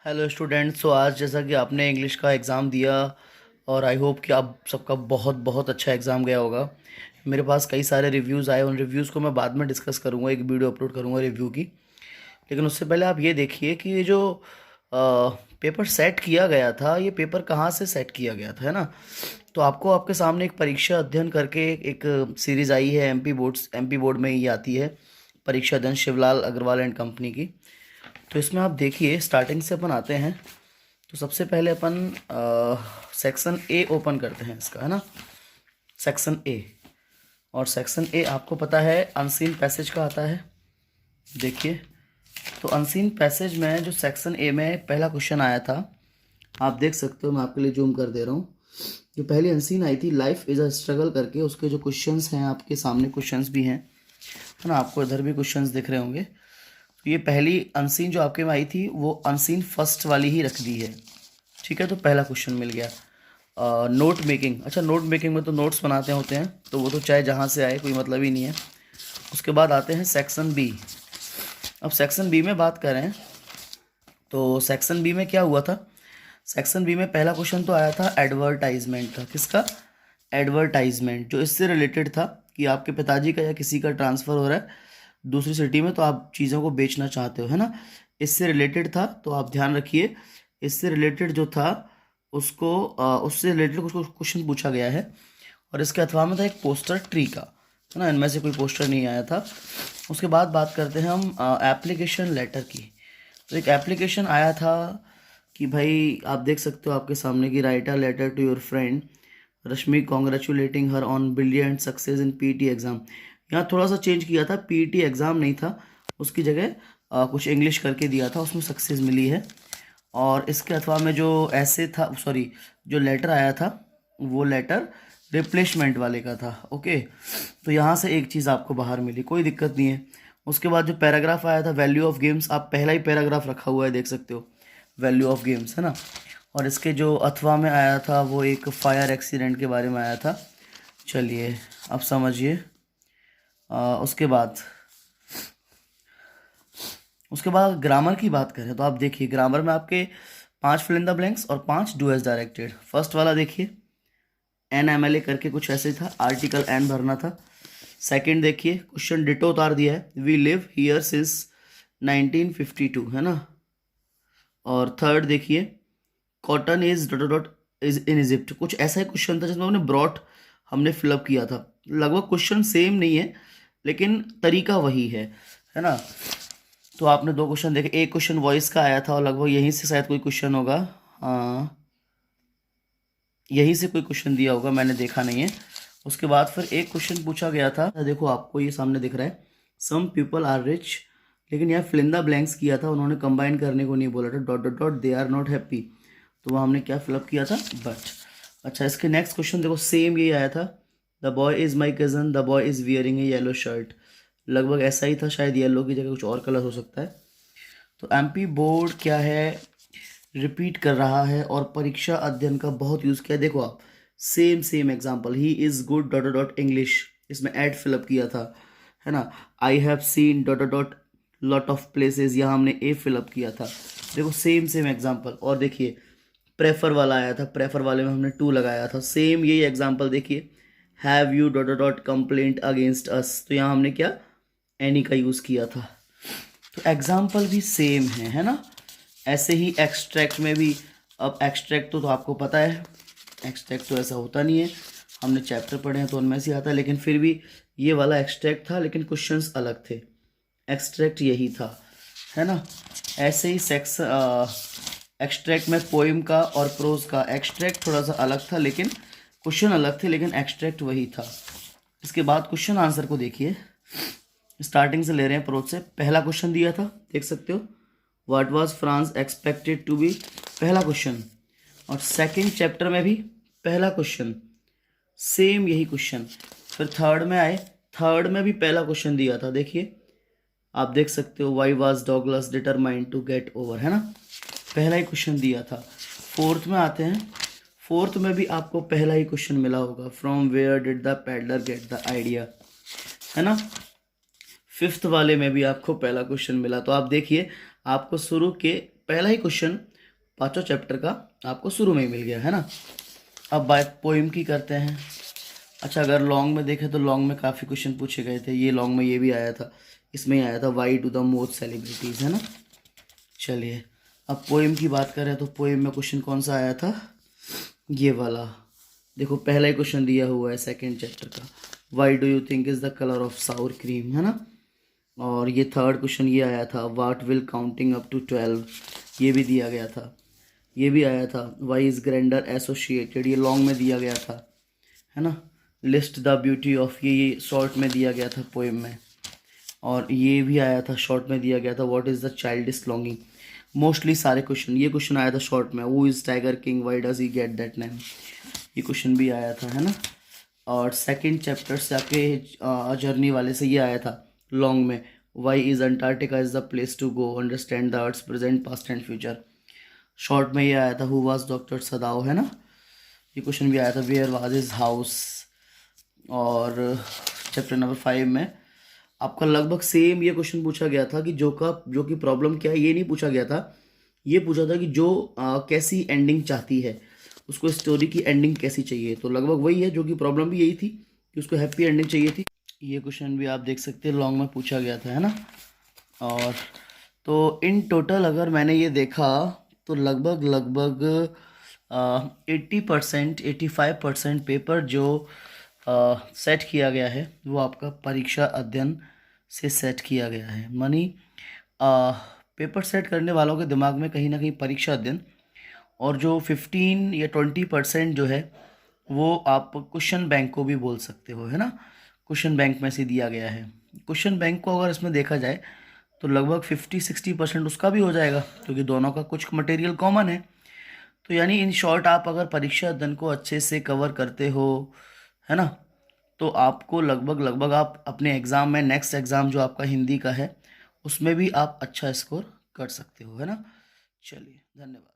Hello students. सो आज जैसा कि आपने इंग्लिश का एग्ज़ाम दिया और आई होप कि आप सबका बहुत बहुत अच्छा एग्ज़ाम गया होगा। मेरे पास कई सारे रिव्यूज़ आए, उन रिव्यूज़ को मैं बाद में डिस्कस करूँगा, एक वीडियो अपलोड करूँगा रिव्यू की। लेकिन उससे पहले आप ये देखिए कि ये जो पेपर सेट किया गया था, ये पेपर कहाँ से सेट किया गया था, है ना। तो आपको आपके सामने एक परीक्षा अध्ययन करके एक सीरीज़ आई है, एमपी बोर्ड में ये आती है, परीक्षा अध्ययन शिवलाल अग्रवाल एंड कंपनी की। तो इसमें आप देखिए, स्टार्टिंग से अपन आते हैं। तो सबसे पहले अपन सेक्शन ए ओपन करते हैं इसका, है ना। सेक्शन ए, और सेक्शन ए आपको पता है अनसीन पैसेज का आता है। देखिए, तो अनसीन पैसेज में जो सेक्शन ए में पहला क्वेश्चन आया था, आप देख सकते हो, मैं आपके लिए जूम कर दे रहा हूँ। जो पहली अनसीन आई थी, लाइफ इज़ अ स्ट्रगल करके, उसके जो क्वेश्चंस हैं आपके सामने, क्वेश्चंस भी हैं, है ना। आपको इधर भी क्वेश्चंस दिख रहे होंगे। तो ये पहली अनसीन जो आपके में आई थी, वो अनसीन फर्स्ट वाली ही रख दी है, ठीक है। तो पहला क्वेश्चन मिल गया। नोट मेकिंग, अच्छा नोट मेकिंग में तो नोट्स बनाते होते हैं, तो वो तो चाहे जहाँ से आए कोई मतलब ही नहीं है। उसके बाद आते हैं सेक्शन बी। अब सेक्शन बी में बात करें तो सेक्शन बी में क्या हुआ था। सेक्शन बी में पहला क्वेश्चन तो आया था, एडवर्टाइजमेंट था। किसका? एडवर्टाइजमेंट, जो इससे रिलेटेड था कि आपके पिताजी का या किसी का ट्रांसफ़र हो रहा है दूसरी सिटी में, तो आप चीज़ों को बेचना चाहते हो, है ना। इससे रिलेटेड था, तो आप ध्यान रखिए, इससे रिलेटेड जो था उसको उससे रिलेटेड कुछ क्वेश्चन पूछा गया है। और इसके अथवा में था एक पोस्टर ट्री का, है ना। इनमें से कोई पोस्टर नहीं आया था। उसके बाद बात करते हैं हम एप्लीकेशन लेटर की। तो एक एप्लीकेशन आया था कि भाई, आप देख सकते हो आपके सामने की, write a letter to your friend Rashmi congratulating her on brilliant success in PT exam. यहाँ थोड़ा सा चेंज किया था, पीटी एग्ज़ाम नहीं था, उसकी जगह कुछ इंग्लिश करके दिया था, उसमें सक्सेस मिली है। और इसके अथवा में जो ऐसे था, सॉरी, जो लेटर आया था वो लेटर रिप्लेसमेंट वाले का था। ओके, तो यहाँ से एक चीज़ आपको बाहर मिली, कोई दिक्कत नहीं है। उसके बाद जो पैराग्राफ आया था, वैल्यू ऑफ गेम्स, आप पहला ही पैराग्राफ रखा हुआ है, देख सकते हो, वैल्यू ऑफ गेम्स, है ना। और इसके जो अथवा में आया था वो एक फायर एक्सीडेंट के बारे में आया था। चलिए अब समझिए। उसके बाद ग्रामर की बात करें तो आप देखिए, ग्रामर में आपके 5 फिल इन द ब्लैंक्स और 5 डू एज डायरेक्टेड। फर्स्ट वाला देखिए, एन एम एल ए करके कुछ ऐसे था, आर्टिकल एन भरना था। सेकंड देखिए, क्वेश्चन डिटो उतार दिया है, वी लिव हियर सिंस 1952, है ना। और थर्ड देखिए, cotton is dot dot is in Egypt, कुछ ऐसा ही क्वेश्चन था जिसमें हमने ब्रॉट हमने फिलअप किया था। लगभग क्वेश्चन सेम नहीं है, लेकिन तरीका वही है ना। तो आपने दो क्वेश्चन देखे, एक क्वेश्चन वॉइस का आया था और लगभग यहीं से शायद कोई क्वेश्चन होगा, हाँ यहीं से कोई क्वेश्चन दिया होगा, मैंने देखा नहीं है। उसके बाद फिर एक क्वेश्चन पूछा गया था, देखो आपको ये सामने दिख रहा है, सम पीपल आर रिच, लेकिन यहाँ फिल इन द ब्लैंक्स किया था, उन्होंने कंबाइन करने को नहीं बोला था, dot dot dot they are not happy, तो वह हमने क्या फिलअप किया था, बट। अच्छा, इसके नेक्स्ट क्वेश्चन देखो, सेम यही आया था, the boy is my cousin, the boy is wearing A yellow shirt, लगभग ऐसा ही था, शायद येलो की जगह कुछ और कलर हो सकता है। तो एमपी बोर्ड क्या है, रिपीट कर रहा है और परीक्षा अध्ययन का बहुत यूज़ किया। देखो आप, same same example, he is good dot dot English, इसमें ऐड फिलअप किया था, है ना। I have seen dot dot lot of places, यहाँ हमने ए फिलअप किया था। देखो सेम सेम एग्जाम्पल। और देखिए, प्रेफर वाला आया था, प्रेफर वाले में हमने टू लगाया था, सेम यही एग्जाम्पल। देखिए, have U dot dot complaint against us, तो यहाँ हमने क्या, एनी का यूज़ किया था। तो एग्जाम्पल भी सेम है ना। ऐसे ही एक्सट्रैक्ट में भी, अब एक्सट्रैक्ट तो आपको पता है, एक्सट्रैक्ट तो ऐसा होता नहीं है, हमने चैप्टर पढ़े हैं तो उनमें से आता है, लेकिन फिर भी ये वाला एक्सट्रैक्ट था, लेकिन क्वेश्चंस अलग थे, एक्सट्रैक्ट यही था, है ना। ऐसे ही सेक्स एक्सट्रैक्ट में पोइम का और प्रोज का, एक्सट्रैक्ट थोड़ा सा अलग था लेकिन क्वेश्चन अलग थे, लेकिन एक्सट्रैक्ट वही था। इसके बाद क्वेश्चन आंसर को देखिए, स्टार्टिंग से ले रहे हैं, प्रोज से। पहला क्वेश्चन दिया था, देख सकते हो, what was Franz expected to be, पहला क्वेश्चन। और सेकंड चैप्टर में भी पहला क्वेश्चन, सेम यही क्वेश्चन। फिर थर्ड में आए, थर्ड में भी पहला क्वेश्चन दिया था, देखिए आप देख सकते हो, why was Douglas determined to get over, है ना, पहला ही क्वेश्चन दिया था। फोर्थ में आते हैं, फोर्थ में भी आपको पहला ही क्वेश्चन मिला होगा, from where did the peddler get the idea, है ना। फिफ्थ वाले में भी आपको पहला क्वेश्चन मिला। तो आप देखिए, आपको शुरू के पहला ही क्वेश्चन पांचों चैप्टर का आपको शुरू में ही मिल गया है ना। अब बात पोइम की करते हैं। अच्छा, अगर लॉन्ग में देखें तो लॉन्ग में काफ़ी क्वेश्चन पूछे गए थे। ये लॉन्ग में ये भी आया था, इसमें ही आया था why to the most celebrities, है ना। चलिए, अब पोइम की बात करें तो पोइम में क्वेश्चन कौन सा आया था, ये वाला देखो, पहला ही क्वेश्चन दिया हुआ है सेकंड चैप्टर का, why do you think is the colour of sour cream, है ना। और ये थर्ड क्वेश्चन ये आया था, what will counting up to 12, ये भी दिया गया था। ये भी आया था, वाई इज़ ग्रैंडर एसोसिएटेड, ये लॉन्ग में दिया गया था, है ना। लिस्ट द ब्यूटी ऑफ, ये शॉर्ट में दिया गया था पोएम में। और ये भी आया था, शॉर्ट में दिया गया था, what is the childish longing. Mostly सारे क्वेश्चन, ये क्वेश्चन आया था शॉर्ट में, who is tiger king, why does he get that name, ये क्वेश्चन भी आया था, है ना। और सेकंड चैप्टर से आपके जर्नी वाले से ये आया था लॉन्ग में, why is Antarctica is the place to go, understand the earth present past and future. Short में ये आया था, हु वाज डॉक्टर सदाव, है ना। ये क्वेश्चन भी आया था, वेयर वाज हिज हाउस। और चैप्टर नंबर 5 में आपका लगभग सेम ये क्वेश्चन पूछा गया था कि जो की प्रॉब्लम क्या है, ये नहीं पूछा गया था। ये पूछा था कि जो कैसी एंडिंग चाहती है, उसको स्टोरी की एंडिंग कैसी चाहिए। तो लगभग वही है, जो कि प्रॉब्लम भी यही थी कि उसको हैप्पी एंडिंग चाहिए थी। ये क्वेश्चन भी आप देख सकते हैं लॉन्ग में पूछा गया था, है ना। और तो इन टोटल अगर मैंने ये देखा तो लगभग 80% 85% पेपर जो सेट किया गया है वो आपका परीक्षा अध्ययन से सेट किया गया है। मानी पेपर सेट करने वालों के दिमाग में कहीं ना कहीं परीक्षा अध्ययन, और जो 15 या 20% जो है वो आप क्वेश्चन बैंक को भी बोल सकते हो, है ना। क्वेश्चन बैंक में से दिया गया है। क्वेश्चन बैंक को अगर इसमें देखा जाए तो लगभग 50-60% उसका भी हो जाएगा, क्योंकि दोनों का कुछ मटेरियल कॉमन है। तो यानी इन शॉर्ट आप अगर परीक्षा अध्ययन को अच्छे से कवर करते हो, है ना, तो आपको लगभग आप अपने एग्ज़ाम में, नेक्स्ट एग्ज़ाम जो आपका हिंदी का है, उसमें भी आप अच्छा स्कोर कर सकते हो, है ना। चलिए, धन्यवाद।